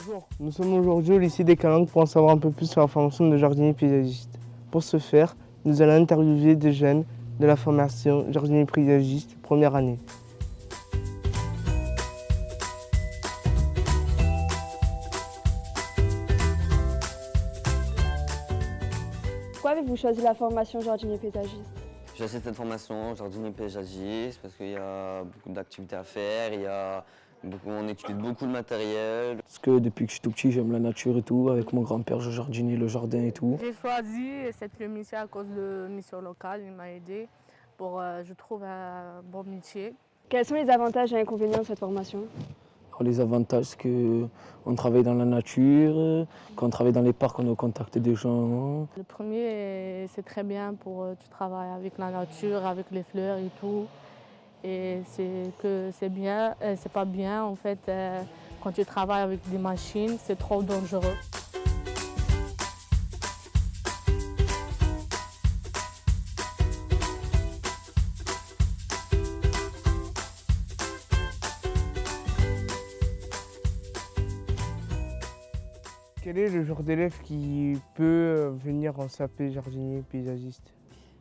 Bonjour, nous sommes aujourd'hui au lycée des Calanques pour en savoir un peu plus sur la formation de jardinier paysagiste. Pour ce faire, nous allons interviewer des jeunes de la formation jardinier paysagiste première année. Pourquoi avez-vous choisi la formation jardinier paysagiste? J'ai choisi cette formation jardinier paysagiste parce qu'il y a beaucoup d'activités à faire, on utilise beaucoup de matériel. Parce que depuis que je suis tout petit, j'aime la nature et tout. Avec mon grand-père, je jardinais le jardin et tout. J'ai choisi cette métier à cause de mission locale. Il m'a aidé pour, je trouve, un bon métier. Quels sont les avantages et inconvénients de cette formation? Alors, les avantages, c'est qu'on travaille dans la nature, quand on travaille dans les parcs, on est au contact des gens. Le premier, c'est très bien pour tu travailles avec la nature, avec les fleurs et tout. Et c'est bien, c'est pas bien en fait quand tu travailles avec des machines, c'est trop dangereux. Quel est le genre d'élève qui peut venir en CAP jardinier paysagiste?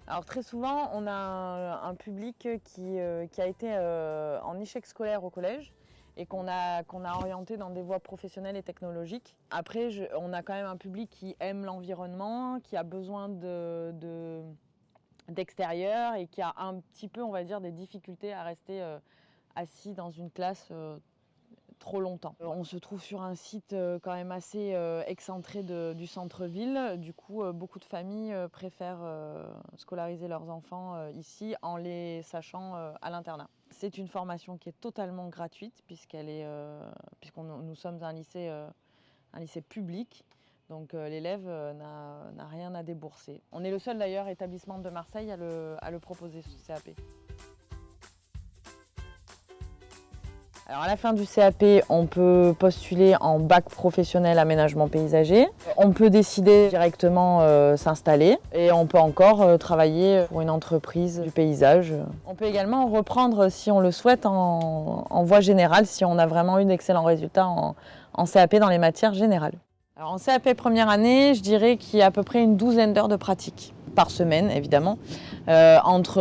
Alors très souvent, on a un public qui a été en échec scolaire au collège et qu'on a orienté dans des voies professionnelles et technologiques. Après, on a quand même un public qui aime l'environnement, qui a besoin d'extérieur et qui a un petit peu, on va dire, des difficultés à rester assis dans une classe trop longtemps. On se trouve sur un site quand même assez excentré du centre-ville. Du coup, beaucoup de familles préfèrent scolariser leurs enfants ici en les sachant à l'internat. C'est une formation qui est totalement gratuite puisqu'on nous sommes un lycée public. Donc l'élève n'a rien à débourser. On est le seul d'ailleurs établissement de Marseille à le proposer, ce CAP. Alors à la fin du CAP, on peut postuler en bac professionnel aménagement paysager. On peut décider directement s'installer et on peut encore travailler pour une entreprise du paysage. On peut également reprendre, si on le souhaite, en voie générale, si on a vraiment eu d'excellents résultats en CAP dans les matières générales. Alors en CAP première année, je dirais qu'il y a à peu près une douzaine d'heures de pratique par semaine, évidemment, entre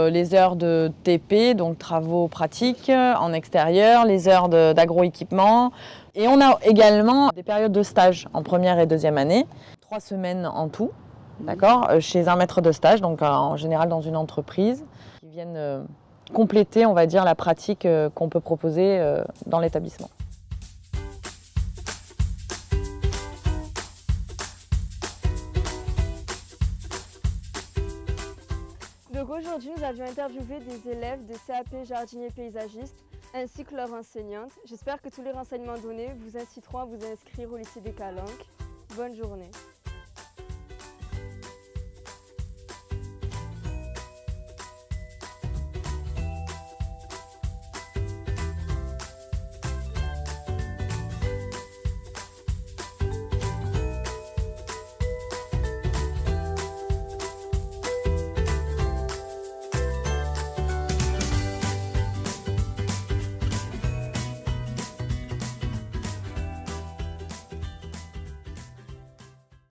les heures de TP, donc travaux pratiques en extérieur, les heures d'agroéquipement. Et on a également des périodes de stage en première et deuxième année, 3 semaines en tout, d'accord, chez un maître de stage, donc en général dans une entreprise, qui viennent compléter, on va dire, la pratique qu'on peut proposer dans l'établissement. Donc aujourd'hui, nous avions interviewé des élèves de CAP jardinier paysagiste ainsi que leurs enseignantes. J'espère que tous les renseignements donnés vous inciteront à vous inscrire au lycée des Calanques. Bonne journée.